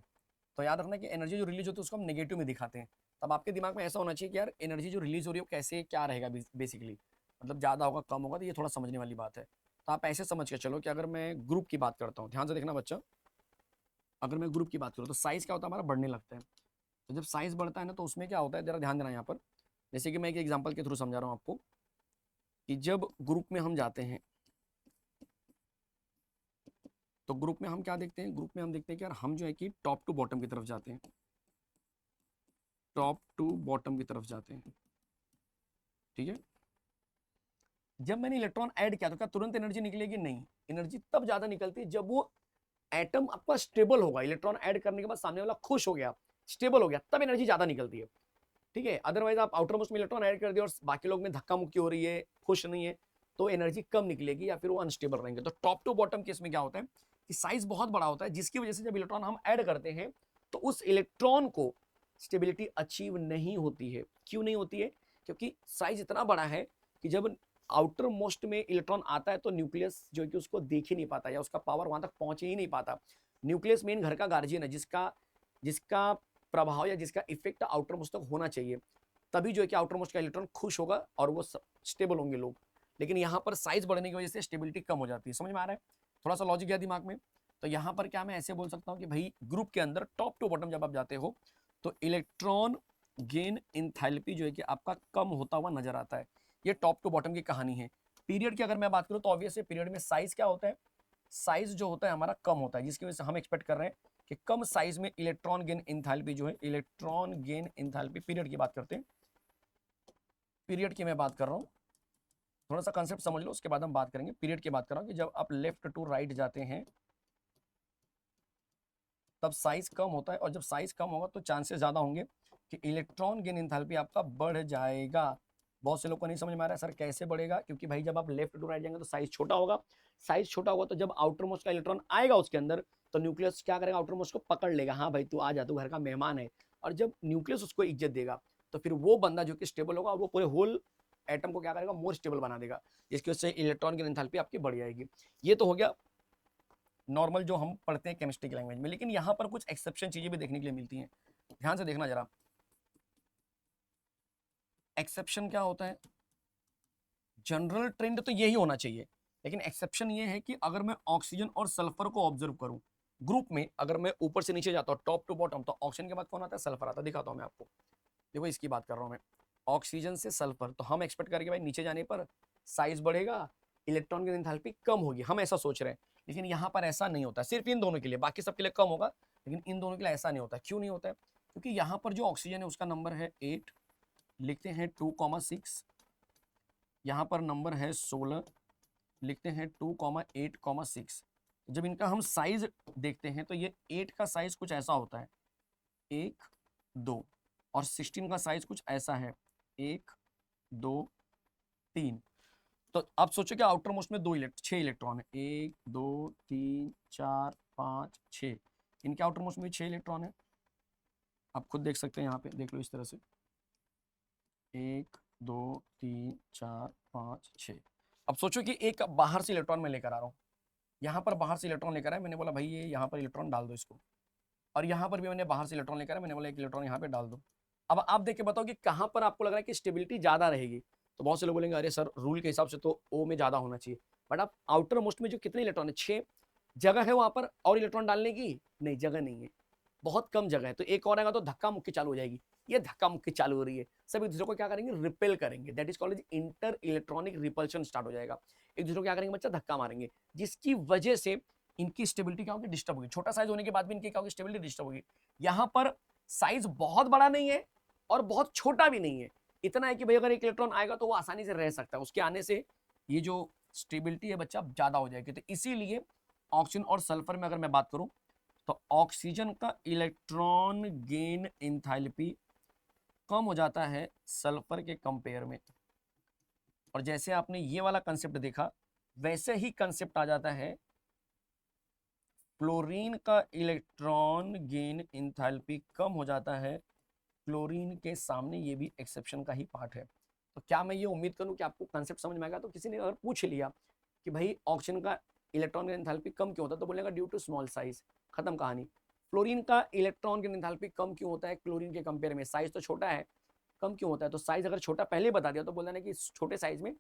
तो याद रखना कि एनर्जी जो रिलीज होती है उसको हम नेगेटिव में दिखाते हैं। तब आपके दिमाग में ऐसा होना चाहिए कि यार एनर्जी जो रिलीज हो रही है वो कैसे क्या रहेगा बेसिकली, मतलब ज़्यादा होगा कम होगा, तो ये थोड़ा समझने वाली बात है। तो आप ऐसे समझ के चलो कि अगर मैं ग्रुप की बात करता हूँ, ध्यान से देखना बच्चा, अगर मैं ग्रुप की बात करूँ तो साइज क्या होता है हमारा, बढ़ने लगता है। तो जब साइज बढ़ता है ना तो उसमें क्या होता है, जरा ध्यान देना यहाँ पर। जैसे कि मैं एक एग्जाम्पल के थ्रू समझा रहा हूँ आपको कि जब ग्रुप में हम जाते हैं तो ग्रुप में हम क्या देखते हैं, ग्रुप में हम देखते हैं कि यार हम जो है कि टॉप टू बॉटम की तरफ जाते हैं, टॉप टू बॉटम की तरफ जाते हैं, ठीक है। जब मैंने इलेक्ट्रॉन ऐड किया तो क्या तुरंत एनर्जी निकलेगी? नहीं, एनर्जी तब ज्यादा निकलती है जब वो एटम आपका स्टेबल होगा, इलेक्ट्रॉन ऐड करने के बाद सामने वाला खुश हो गया, स्टेबल हो गया, तब एनर्जी ज्यादा निकलती है, ठीक है। अदरवाइज आप आउटर मोस्ट में इलेक्ट्रॉन ऐड कर दिए और बाकी लोग में धक्का मुक्की हो रही है, खुश नहीं है, तो एनर्जी कम निकलेगी या फिर वो अनस्टेबल रहेंगे। तो टॉप टू बॉटम केस में क्या होता है कि साइज बहुत बड़ा होता है, जिसकी वजह से जब इलेक्ट्रॉन हम ऐड करते हैं तो उस इलेक्ट्रॉन को स्टेबिलिटी अचीव नहीं होती है। क्यों नहीं होती है? क्योंकि साइज इतना बड़ा है कि जब आउटर मोस्ट में इलेक्ट्रॉन आता है तो न्यूक्लियस जो है कि उसको देख ही नहीं पाता, या उसका पावर वहां तक पहुंच ही नहीं पाता। न्यूक्लियस मेन घर का गार्जियन है, जिसका प्रभाव या जिसका इफेक्ट आउटर मोस्ट तक होना चाहिए, तभी जो है कि आउटर मोस्ट का इलेक्ट्रॉन खुश होगा और वो स्टेबल होंगे लोग। लेकिन यहाँ पर साइज बढ़ने की वजह से स्टेबिलिटी कम हो जाती है। समझ में आ रहा है? थोड़ा सा लॉजिक है दिमाग में। तो यहाँ पर क्या मैं ऐसे बोल सकता हूँ कि भाई ग्रुप के अंदर टॉप टू बॉटम जब आप जाते हो तो इलेक्ट्रॉन गेन एंथैल्पी जो है कि आपका कम होता हुआ नजर आता है। ये टॉप टू बॉटम की कहानी है। पीरियड की अगर मैं बात करूँ तो ऑब्वियस है पीरियड में साइज क्या होता है, साइज जो होता है हमारा कम होता है, जिसकी वजह से हम एक्सपेक्ट कर रहे हैं कि कम साइज में इलेक्ट्रॉन गेन एंथैल्पी जो है, इलेक्ट्रॉन गेन एंथैल्पी पीरियड की बात करते हैं, पीरियड की मैं बात कर रहा हूँ, थोड़ा सा कंसेप्ट समझ लो उसके बाद हम बात करेंगे। पीरियड की बात कर रहा हूँ कि जब आप लेफ्ट टू राइट जाते हैं तब साइज कम होता है, और जब साइज कम होगा तो चांसेस ज्यादा होंगे कि इलेक्ट्रॉन गेन एंथैल्पी आपका बढ़ जाएगा। बहुत से लोग को नहीं समझ में आ रहा है सर कैसे बढ़ेगा, क्योंकि भाई जब आप लेफ्ट टू राइट जाएंगे तो साइज छोटा होगा, साइज छोटा होगा तो जब आउटर मोस्ट का इलेक्ट्रॉन आएगा उसके अंदर तो न्यूक्लियस क्या करेगा, आउटर मोस्ट को पकड़ लेगा, हाँ भाई तू आ जा, तू घर का मेहमान है। और जब न्यूक्लियस उसको इज्जत देगा तो फिर वो बंदा जो कि स्टेबल होगा और वो पूरे होल एटम को क्या करेगा, मोर स्टेबल बना देगा, जिसकी वजह से इलेक्ट्रॉन की एंथैल्पी आपकी बढ़ जाएगी। ये तो हो गया नॉर्मल जो हम पढ़ते हैं केमिस्ट्री की लैंग्वेज में। लेकिन यहाँ पर कुछ एक्सेप्शन चीजें भी देखने के लिए मिलती हैं, ध्यान से देखना जरा। एक्सेप्शन क्या होता है? जनरल ट्रेंड तो यही होना चाहिए, लेकिन एक्सेप्शन ये है कि अगर मैं ऑक्सीजन और सल्फर को ऑब्जर्व करूं ग्रुप में, अगर मैं ऊपर से नीचे जाता हूं टॉप टू बॉटम, तो ऑक्सीजन के बाद कौन आता है, सल्फर आता है। दिखाता हूं मैं आपको, देखो इसकी बात कर रहा हूं मैं, ऑक्सीजन से सल्फर, तो हम एक्सपेक्ट करेंगे भाई नीचे जाने पर साइज बढ़ेगा, इलेक्ट्रॉन की एंथैल्पी कम होगी, हम ऐसा सोच रहे हैं। लेकिन यहाँ पर ऐसा नहीं होता, सिर्फ इन दोनों के लिए, बाकी सबके लिए कम होगा, लेकिन इन दोनों के लिए ऐसा नहीं होता। क्यों नहीं होता है? क्योंकि यहाँ पर जो ऑक्सीजन है उसका नंबर है 8, लिखते हैं 2,6, यहाँ पर नंबर है 16, लिखते हैं 2,8,6। जब इनका हम साइज देखते हैं तो ये 8 का साइज कुछ ऐसा होता है, 1 2, और 16 का साइज कुछ ऐसा है, 1 2 3। तो आप सोचो कि आउटर मोस्ट में 6 इलेक्ट्रॉन है, 1 2 3 4 5 6, इनके आउटर मोस्ट में 6 इलेक्ट्रॉन है। आप खुद देख सकते हैं, यहाँ पे देख लो इस तरह से, 1 2 3 4 5 6। अब सोचो कि एक बाहर से इलेक्ट्रॉन मैं लेकर आ रहा हूँ, यहाँ पर बाहर से इलेक्ट्रॉन लेकर आया, मैंने बोला भाई ये यहाँ पर इलेक्ट्रॉन डाल दो इसको, और यहाँ पर भी मैंने बाहर से इलेक्ट्रॉन लेकर आया, मैंने बोला एक इलेक्ट्रॉन यहाँ पे डाल दो। अब आप देख के बताओ कि कहाँ पर आपको लग रहा है कि स्टेबिलिटी ज्यादा रहेगी। तो बहुत से लोग बोलेंगे अरे सर रूल के हिसाब से तो ओ में ज्यादा होना चाहिए, बट आप आउटर मोस्ट में जो कितने इलेक्ट्रॉन है, 6 जगह है वहां पर और इलेक्ट्रॉन डालने की नहीं, जगह नहीं है, बहुत कम जगह है। तो एक और आएगा तो धक्का मुक्की चालू हो जाएगी, ये धक्का मुक्की चालू हो रही है, सब एक दूसरे को क्या करेंगे, रिपेल करेंगे, that is called inter electronic repulsion start हो जाएगा। एक दूसरे को क्या करेंगे बच्चा, धक्का मारेंगे, जिसकी वजह से इनकी स्टेबिलिटी क्या होगी, डिस्टर्ब होगी। छोटा साइज होने के बाद भी इनकी क्या होगी, स्टेबिलिटी डिस्टर्ब होगी। यहाँ पर साइज बहुत बड़ा नहीं है और बहुत छोटा भी नहीं है, इतना है कि भाई अगर एक इलेक्ट्रॉन आएगा तो वो आसानी से रह सकता है, उसके आने से ये जो स्टेबिलिटी है बच्चा ज्यादा हो जाएगी। तो इसीलिए ऑक्सीजन और सल्फर में अगर मैं बात करूं तो ऑक्सीजन का इलेक्ट्रॉन गेन एंथैल्पी कम हो जाता है सल्फर के कंपेयर में। और जैसे आपने ये वाला कंसेप्ट देखा वैसे ही कंसेप्ट आ जाता है क्लोरीन का इलेक्ट्रॉन गेन एंथैल्पी कम हो जाता है क्लोरीन के सामने, ये भी एक्सेप्शन का ही पार्ट है। तो क्या मैं ये उम्मीद करूं कि आपको कंसेप्ट समझ में आएगा। तो किसी ने अगर पूछ लिया कि भाई ऑक्सीजन का इलेक्ट्रॉन गेन एंथैल्पी कम क्यों होता है, तो बोलेगा ड्यू टू स्मॉल साइज, खत्म कहानी। फ्लोरीन का इलेक्ट्रॉन गेन एंथैल्पी कम क्यों होता है क्लोरीन के कंपेयर में, साइज तो छोटा है, कम क्यों होता है, तो साइज अगर छोटा पहले बता दिया तो बोलना है कि छोटे साइज में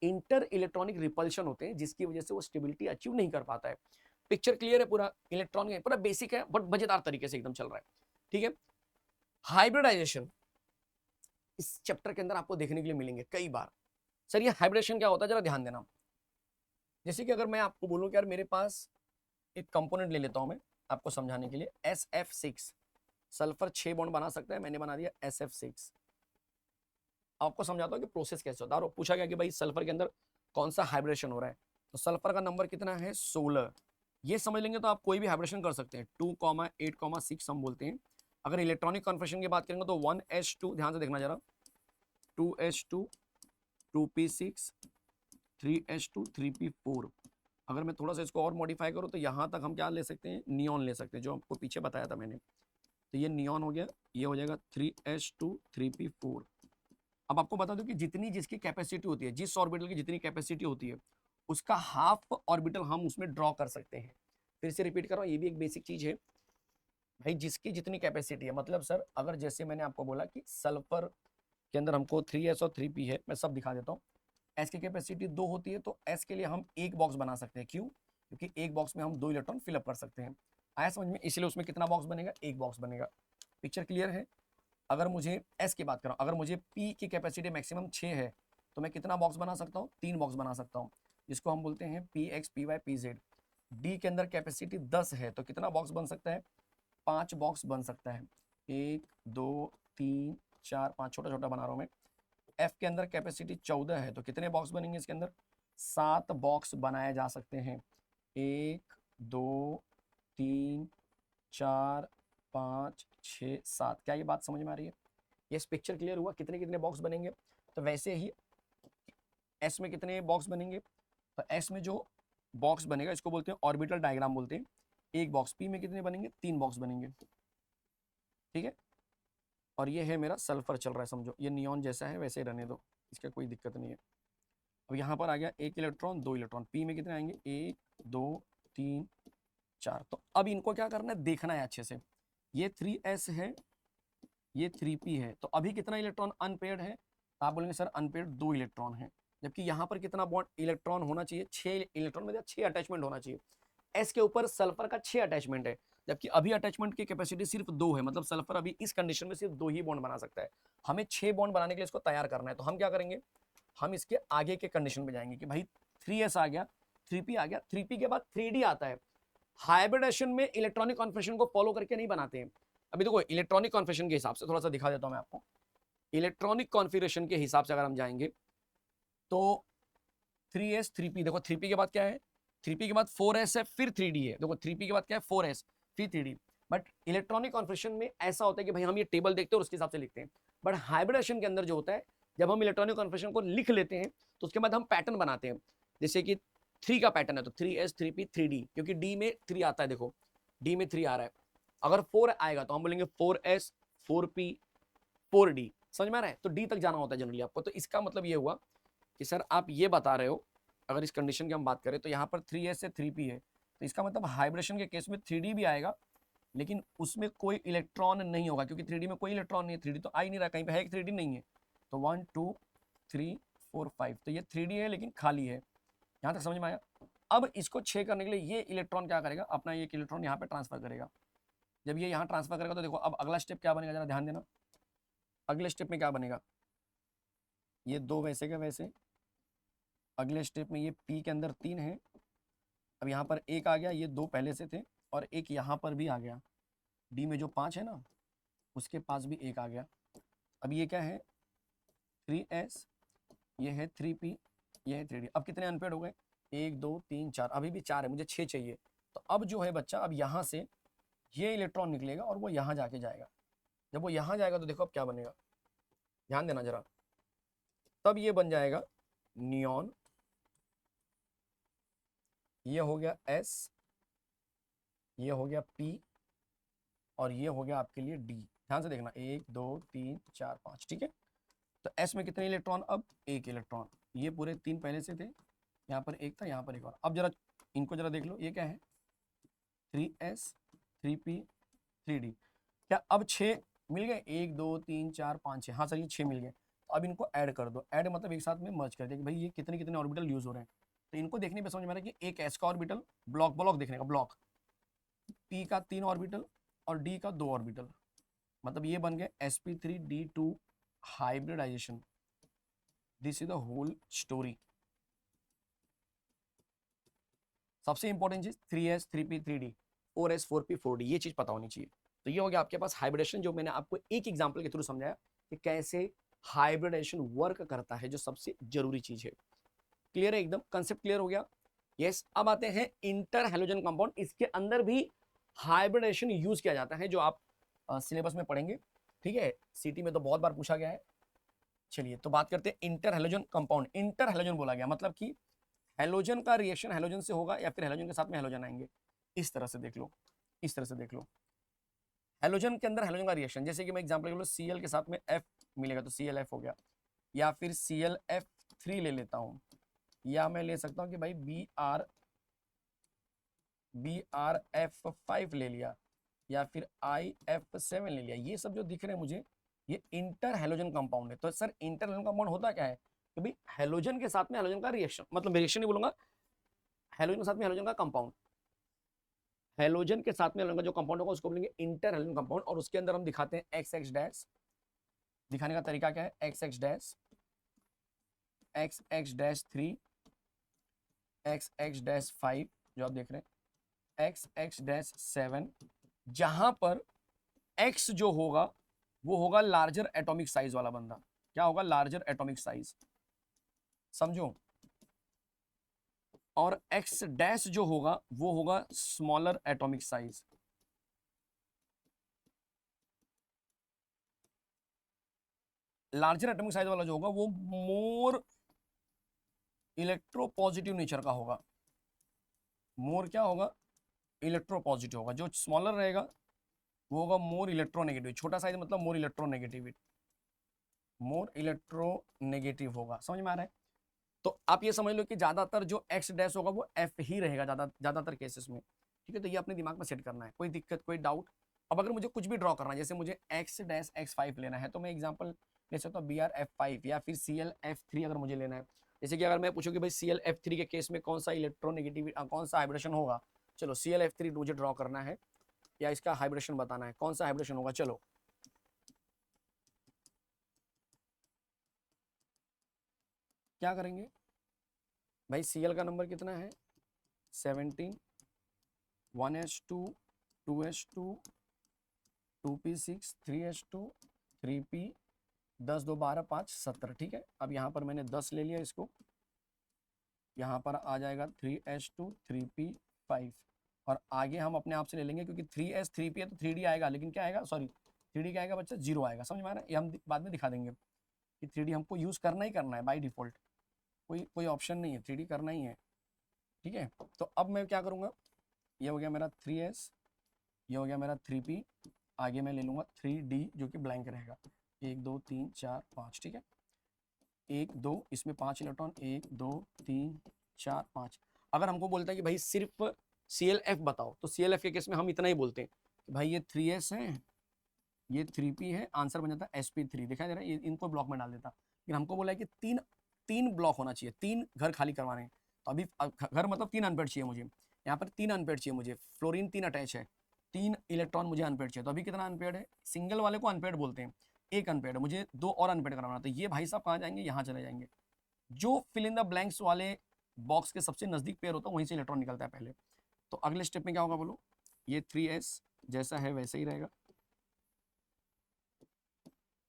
इंटर इलेक्ट्रॉनिक रिपल्शन होते हैं, जिसकी वजह से वो स्टेबिलिटी अचीव नहीं कर पाता है। पिक्चर क्लियर है, पूरा इलेक्ट्रॉन पूरा बेसिक है बट मजेदार तरीके से एकदम चल रहा है, ठीक है। हाइब्रिडाइजेशन इस चैप्टर के अंदर आपको देखने के लिए मिलेंगे कई बार। सर ये हाइब्रिडेशन क्या होता है, जरा ध्यान देना। जैसे कि अगर मैं आपको बोलूं कि यार मेरे पास एक कंपोनेंट ले लेता हूं मैं आपको समझाने के लिए, SF6, सल्फर 6 बॉन्ड बना सकता है, मैंने बना दिया SF6। आपको समझाता हूं कि प्रोसेस कैसे होता है। और पूछा गया कि भाई सल्फर के अंदर कौन सा हाइब्रिडेशन हो रहा है, तो सल्फर का नंबर कितना है, 16। ये समझ लेंगे तो आप कोई भी हाइब्रिडेशन कर सकते हैं, 2,8,6 हम बोलते हैं। अगर इलेक्ट्रॉनिक कॉन्फिगरेशन की बात करेंगे तो 1s2, ध्यान से देखना जरा, 2s2 2p6 3s2 3p4। अगर मैं थोड़ा सा इसको और मॉडिफाई करूँ तो यहाँ तक हम क्या ले सकते हैं, नियॉन ले सकते हैं, जो आपको पीछे बताया था मैंने। तो ये नियॉन हो गया, ये हो जाएगा 3s2 3p4। अब आपको बता दूं कि जितनी जिसकी कैपेसिटी होती है, जिस ऑर्बिटल की जितनी कैपेसिटी होती है उसका हाफ ऑर्बिटल हम उसमें ड्रॉ कर सकते हैं। फिर से रिपीट कर रहा हूँ, ये भी एक बेसिक चीज है भाई, जिसकी जितनी कैपेसिटी है। मतलब सर अगर जैसे मैंने आपको बोला कि सल्फर के अंदर हमको 3s और 3p है, मैं सब दिखा देता हूँ। s की कैपेसिटी 2 होती है, तो s के लिए हम एक बॉक्स बना सकते हैं, क्यों, क्योंकि एक बॉक्स में हम 2 इलेक्ट्रॉन फिलअप कर सकते हैं। आया समझ में, इसलिए उसमें कितना बॉक्स बनेगा, एक बॉक्स बनेगा। पिक्चर क्लियर है। अगर मुझे s की बात करूँ, अगर मुझे p की कैपेसिटी मैक्सिमम 6 है तो मैं कितना बॉक्स बना सकता हूँ, 3 बॉक्स बना सकता हूँ, जिसको हम बोलते हैं px py pz। d के अंदर कैपेसिटी 10 है तो कितना बॉक्स बन सकता है, 5 बॉक्स बन सकता है, 1 2 3 4 5, छोटा छोटा बना रहा हूँ मैं। f के अंदर कैपेसिटी 14 है तो कितने बॉक्स बनेंगे इसके अंदर, 7 बॉक्स बनाए जा सकते हैं, 1 2 3 4 5 6 7। क्या ये बात समझ में आ रही है, ये पिक्चर क्लियर हुआ, कितने कितने बॉक्स बनेंगे। तो वैसे ही s में कितने बॉक्स बनेंगे, तो s में जो बॉक्स बनेगा इसको बोलते हैं ऑर्बिटल डायग्राम बोलते हैं। एक बॉक्स, p में कितने बनेंगे, 3 बॉक्स बनेंगे, ठीक है। और ये है मेरा सल्फर चल रहा है, समझो ये नियॉन जैसा है वैसे ही रहने दो, इसका कोई दिक्कत नहीं है। अब यहाँ पर आ गया 1 इलेक्ट्रॉन 2 इलेक्ट्रॉन, p में कितने आएंगे, 1 2 3 4। तो अब इनको क्या करना है, देखना है अच्छे से। ये 3s है, ये 3p है, तो अभी कितना इलेक्ट्रॉन अनपेयर्ड है, तो आप बोलेंगे सर अनपेयर्ड 2 इलेक्ट्रॉन है। जबकि यहाँ पर कितना बॉन्ड इलेक्ट्रॉन होना चाहिए, 6 इलेक्ट्रॉन में 6 अटैचमेंट होना चाहिए। s के ऊपर सल्फर का 6 अटैचमेंट है, जबकि अभी अटैचमेंट की कैपेसिटी सिर्फ 2 है, मतलब सल्फर अभी इस कंडीशन में सिर्फ 2 ही बॉन्ड बना सकता है। हमें 6 बॉन्ड बनाने के लिए इसको तैयार करना है, तो हम क्या करेंगे, हम इसके आगे के कंडीशन पे जाएंगे कि भाई 3s आ गया, 3p आ गया, 3p के बाद 3d आता है। हाइब्रिडेशन में इलेक्ट्रॉनिक कॉन्फिगरेशन को फॉलो करके नहीं बनाते हैं। अभी देखो इलेक्ट्रॉनिक कॉन्फिगरेशन के हिसाब से थोड़ा सा दिखा देता हूं मैं आपको। इलेक्ट्रॉनिक कॉन्फ़िगरेशन के हिसाब से अगर हम जाएंगे तो 3s 3p, देखो 3p के बाद क्या है, 3p के बाद 4s है, फिर 3d है। देखो 3p के बाद क्या है, 4s फिर 3d। बट इलेक्ट्रॉनिक कॉन्फ़िगरेशन में ऐसा होता है कि भाई हम ये टेबल देखते हैं और उसके हिसाब से लिखते हैं। बट हाइब्रिडेशन के अंदर जो होता है, जब हम इलेक्ट्रॉनिक कॉन्फ़िगरेशन को लिख लेते हैं तो उसके बाद हम पैटर्न बनाते हैं। जैसे कि 3 का पैटर्न है तो 3s 3p 3d, क्योंकि d में 3 आता है। देखो d में 3 आ रहा है। अगर 4 आएगा तो हम बोलेंगे 4s 4p 4d। समझ में आ रहा है? तो d तक जाना होता है जनरली आपको। तो इसका मतलब ये हुआ कि सर आप ये बता रहे हो, अगर इस कंडीशन की हम बात करें तो यहाँ पर 3s से 3p है, तो इसका मतलब हाइब्रिडेशन के केस में 3d भी आएगा, लेकिन उसमें कोई इलेक्ट्रॉन नहीं होगा, क्योंकि 3d में कोई इलेक्ट्रॉन नहीं है। 3d तो आ ही नहीं रहा, कहीं पे है कि 3d नहीं है। तो 1 2 3 4 5, तो ये 3d है लेकिन खाली है। यहाँ तक समझ में आया? अब इसको 6 करने के लिए ये इलेक्ट्रॉन क्या करेगा, अपना ये इलेक्ट्रॉन यहाँ पे ट्रांसफर करेगा। जब ये यहाँ ट्रांसफर करेगा तो देखो अब अगला स्टेप क्या बनेगा, जरा ध्यान देना। अगले स्टेप में क्या बनेगा, ये 2 वैसे का वैसे। अगले स्टेप में ये p के अंदर 3 है, अब यहाँ पर 1 आ गया, ये 2 पहले से थे, और एक यहाँ पर भी आ गया। d में जो 5 है ना, उसके पास भी 1 आ गया। अब ये क्या है, 3s, ये है 3p, ये है 3d। अब कितने अनपेड हो गए, 1 2 3 4, अभी भी 4 है, मुझे 6 चाहिए। तो अब जो है बच्चा, अब यहाँ से ये इलेक्ट्रॉन निकलेगा और वो यहाँ जाके जाएगा। जब वो यहाँ जाएगा तो देखो अब क्या बनेगा, ध्यान देना जरा। तब ये बन जाएगा नियॉन, ये हो गया s, ये हो गया p, और ये हो गया आपके लिए d। ध्यान से देखना, 1 2 3 4 5, ठीक है। तो s में कितने इलेक्ट्रॉन, अब 1 इलेक्ट्रॉन। ये पूरे 3 पहले से थे, यहाँ पर 1 था, यहाँ पर 1 और। अब जरा इनको जरा देख लो, ये क्या है, 3s 3p 3d। क्या अब 6 मिल गए, 1 2 3 4 5 6, हाँ सर ये 6 मिल गए। तो अब इनको ऐड कर दो। ऐड मतलब एक साथ में मर्ज कर दिया कि भाई ये कितने कितने ऑर्बिटल यूज हो रहे हैं। तो इनको देखने पे समझ में आ रहा है कि एक s का ऑर्बिटल, ब्लॉक ब्लॉक देखने का, ब्लॉक p का 3 ऑर्बिटल और d का 2 ऑर्बिटल, मतलब ये बन गए sp3d2 hybridisation. This is the whole story. सबसे इंपॉर्टेंट चीज 3s 3p 3d 4s 4p 4d, ये चीज पता होनी चाहिए। तो ये हो गया आपके पास हाइब्रिडेशन, जो मैंने आपको एक एग्जांपल के थ्रू समझाया कि कैसे हाइब्रिडेशन वर्क करता है, जो सबसे जरूरी चीज है। क्लियर है एकदम, कंसेप्ट क्लियर हो गया? यस। अब आते हैं इंटर हैलोजन कंपाउंड। इसके अंदर भी हाइब्रिडेशन यूज किया जाता है, जो आप सिलेबस में पढ़ेंगे, ठीक है। सीटी में तो बहुत बार पूछा गया है। चलिए तो बात करते हैं inter halogen compound. Inter halogen बोला गया मतलब कि हैलोजन का रिएक्शन हैलोजन से होगा या फिर हैलोजन के साथ में हैलोजन आएंगे। इस तरह से देख लो, इस तरह से देख लो। हैलोजन के अंदर हैलोजन का रिएक्शन, जैसे कि मैं एग्जांपल ले लो, Cl के साथ में F मिलेगा तो ClF हो गया, या फिर ClF3 ले लेता हूं, या मैं ले सकता हूं कि भाई BrF5 ले लिया, या फिर IF7 ले लिया। ये सब जो दिख रहे हैं मुझे, ये इंटर हैलोजन कंपाउंड है। तो सर इंटर हैलोजन कंपाउंड होता क्या है कि भाई हैलोजन के साथ में हैलोजन का रिएक्शन, मतलब रिएक्शन नहीं बोलूंगा, हैलोजन के साथ में हैलोजन का कंपाउंड, हैलोजन के साथ में हैलोजन का जो कंपाउंड होगा उसको बोलेंगे इंटर हैलोजन कंपाउंड। और उसके अंदर हम दिखाते हैं एक्स एक्स डैश। दिखाने का तरीका क्या है, x x dash, x x dash 3, x x dash 5 जो आप देख रहे हैं, एक्स एक्स डैश 7, जहां पर एक्स जो होगा वो होगा लार्जर एटॉमिक साइज वाला बंदा। क्या होगा, लार्जर एटॉमिक साइज, समझो। और एक्स डैश जो होगा वो होगा smaller atomic size. Larger atomic size वाला जो होगा वो मोर इलेक्ट्रोपॉजिटिव नेचर का होगा। मोर क्या होगा, इलेक्ट्रोपॉजिटिव होगा। जो स्मॉलर रहेगा वो होगा मोर इलेक्ट्रोनेगेटिव। छोटा साइज मतलब मोर इलेक्ट्रोनेगेटिव, मोर इलेक्ट्रोनेगेटिव होगा। समझ में आ रहा है? तो आप ये समझ लो कि ज्यादातर जो एक्स डैश होगा वो एफ ही रहेगा ज्यादातर केसेस में, ठीक है। तो ये अपने दिमाग में सेट करना है, कोई दिक्कत कोई डाउट? अब अगर मुझे कुछ भी ड्रॉ करना है, जैसे मुझे एक्स डैश x5 लेना है, तो मैं एग्जांपल ले सकता हूँ BrF5, या फिर ClF3 अगर मुझे लेना है। जैसे कि अगर मैं पूछूं कि भाई ClF3 के केस में कौन सा इलेक्ट्रोनेगेटिव, कौन सा हाइब्रिडेशन होगा, चलो ClF3 मुझे ड्रॉ करना है, या इसका हाइब्रिडेशन बताना है, कौन सा हाइब्रिडेशन होगा। चलो क्या करेंगे भाई, Cl का नंबर कितना है, 17, 1s2 2s2 2p6 3s2 3p 10 2 12 5 17, ठीक है। अब यहाँ पर मैंने 10 ले लिया इसको, यहाँ पर आ जाएगा 3s2 3p5, और आगे हम अपने आप से ले लेंगे क्योंकि 3s 3p है तो 3d आएगा, लेकिन क्या आएगा, सॉरी 3d क्या आएगा बच्चा, 0 आएगा। समझ में आ रहा है, ये हम बाद में दिखा देंगे कि 3d हमको यूज़ करना ही करना है बाई डिफ़ॉल्ट, कोई कोई ऑप्शन नहीं है, 3d करना ही है, ठीक है। तो अब मैं क्या करूँगा, ये हो गया मेरा 3s, ये हो गया मेरा 3p, आगे मैं ले लूँगा 3d जो कि ब्लैंक रहेगा, 1 2 3 4 5, ठीक है। 1 2 इसमें 5 इलेक्ट्रॉन, 1 2 3 4 5। अगर हमको बोलता है कि भाई सिर्फ ClF बताओ, तो ClF के केस में हम इतना ही बोलते हैं कि भाई ये 3s है, ये 3p है, आंसर बन जाता है sp3, दिखाई दे रहा है, ये इनको ब्लॉक में डाल देता। लेकिन हमको बोला है कि तीन ब्लॉक होना चाहिए, 3 घर खाली करवाने हैं, तो अभी घर मतलब 3 अनपेड चाहिए मुझे, यहाँ पर 3 अनपेड चाहिए मुझे, फ्लोरीन 3 अटैच है, 3 इलेक्ट्रॉन मुझे अनपेड चाहिए। तो अभी कितना अनपेड है, सिंगल वाले को अनपेड बोलते हैं, 1 अनपेड है, मुझे 2 और अनपेड करवाना। तो ये भाई साहब कहाँ जाएंगे, यहाँ चले जाएंगे। जो फिल इन द ब्लैंक्स वाले बॉक्स के सबसे नजदीक पेयर होता है वहीं से इलेक्ट्रॉन निकलता है पहले। तो अगले स्टेप में क्या होगा बोलो, ये 3s जैसा है वैसे ही रहेगा,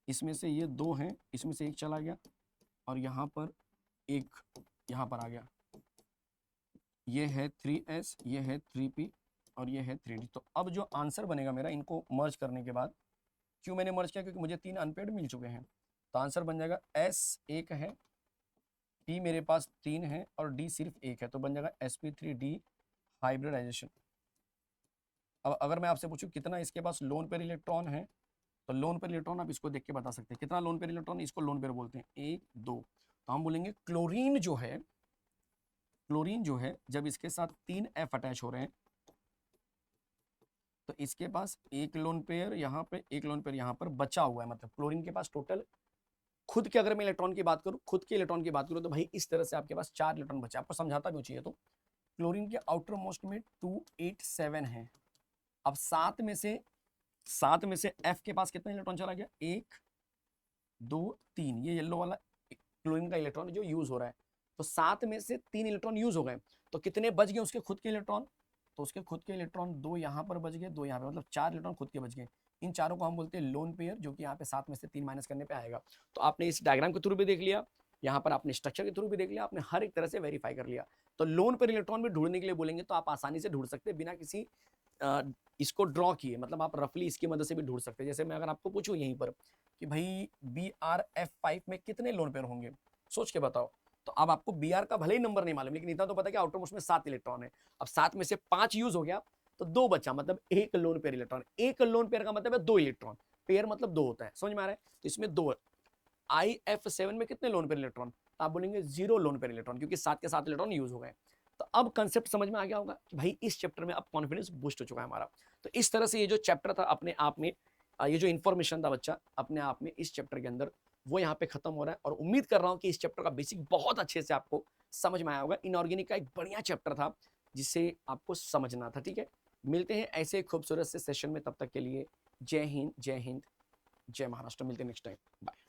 इसमें से ये 2 हैं, इसमें से एक चला गया, और यहाँ पर एक यहाँ पर आ गया, ये है 3s, ये है 3p, और ये है 3d। तो अब जो आंसर बनेगा मेरा इनको मर्ज करने के बाद, क्यों मैंने मर्ज किया, क्योंकि मुझे 3 अनपेड मिल चुके हैं, तो आंसर बन जाएगा s 1 है, p मेरे पास 3 है, और d सिर्फ 1 है, तो बन जाएगा sp3d हाइब्रिडाइजेशन। अब अगर मैं आपसे पूछूं कितना इसके पास लोन पेयर इलेक्ट्रॉन है, तो लोन पेयर इलेक्ट्रॉन आप इसको देख के बता सकते हैं कितना लोन पेयर इलेक्ट्रॉन, इसको लोन पेयर बोलते हैं, 1 2। तो हम बोलेंगे क्लोरीन जो है जब इसके साथ 3 F अटैच हो रहे हैं, तो इसके पास एक लोन पेयर यहाँ पे, एक लोन पेयर यहाँ पर बचा हुआ है, मतलब क्लोरीन के पास टोटल खुद के, अगर मैं इलेक्ट्रॉन की बात करूं, खुद के इलेक्ट्रॉन की बात करूं, तो भाई इस तरह से आपके पास 4 इलेक्ट्रॉन बचे। आपको समझाता भी चाहिए, तो क्लोरीन के आउटर मोस्ट में 287 है। अब 7 में से F के पास कितना इलेक्ट्रॉन चला गया, 1 2 3, ये येलो वाला क्लोरीन का इलेक्ट्रॉन जो यूज हो रहा है, तो 7 में से 3 इलेक्ट्रॉन यूज हो गए, तो कितने बच गए उसके खुद के इलेक्ट्रॉन, तो उसके खुद के इलेक्ट्रॉन 2 यहाँ पर बच गए, 2 यहाँ पे, मतलब 4 इलेक्ट्रॉन खुद के बच गए। इन चारों को हम बोलते हैं लोन पेयर, जो कि यहाँ पे 7 में से 3 माइनस करने पे आएगा। तो आपने इस डायग्राम के थ्रू भी देख लिया, यहाँ पर आपने स्ट्रक्चर के थ्रू भी देख लिया, आपने हर एक तरह से वेरीफाई कर लिया। तो लोन पेयर इलेक्ट्रॉन भी ढूंढने के लिए बोलेंगे तो आप आसानी से ढूंढ सकते हैं बिना किसी इसको ड्रॉ किए, मतलब आप रफली इसकी मदद से भी ढूंढ सकते हैं। जैसे मैं अगर आपको पूछूं यहीं पर कि भाई BrF5 में कितने लोन पेयर होंगे, सोच के बताओ। तो अब आपको Br का भले ही नंबर नहीं मालूम, लेकिन इतना तो पता है कि आउटर मोस्ट में 7 इलेक्ट्रॉन है। अब 7 में से 5 यूज हो गया, तो 2 बचा, मतलब एक लोन पेयर इलेक्ट्रॉन। एक लोन पेयर का मतलब है 2 इलेक्ट्रॉन, पेयर मतलब 2 होता है, समझ में आ रहा है। तो इसमें 2, IF7 में कितने लोन पेयर इलेक्ट्रॉन, तो आप बोलेंगे 0 लोन पेयर इलेक्ट्रॉन, क्योंकि 7 के 7 इलेक्ट्रॉन यूज हो गए। तो अब कंसेप्ट समझ में आ गया होगा कि भाई इस चैप्टर में अब कॉन्फिडेंस बूस्ट हो चुका है हमारा। तो इस तरह से ये जो चैप्टर था अपने आप में, ये जो इन्फॉर्मेशन था बच्चा अपने आप में इस चैप्टर के अंदर, वो यहाँ पे खत्म हो रहा है। और उम्मीद कर रहा हूँ कि इस चैप्टर का बेसिक बहुत अच्छे से आपको समझ में आया होगा। इनऑर्गेनिक का एक बढ़िया चैप्टर था जिसे आपको समझना था, ठीक है। मिलते हैं ऐसे खूबसूरत से सेशन में, तब तक के लिए जय हिंद, जय हिंद, जय महाराष्ट्र। मिलते हैं नेक्स्ट टाइम, बाय।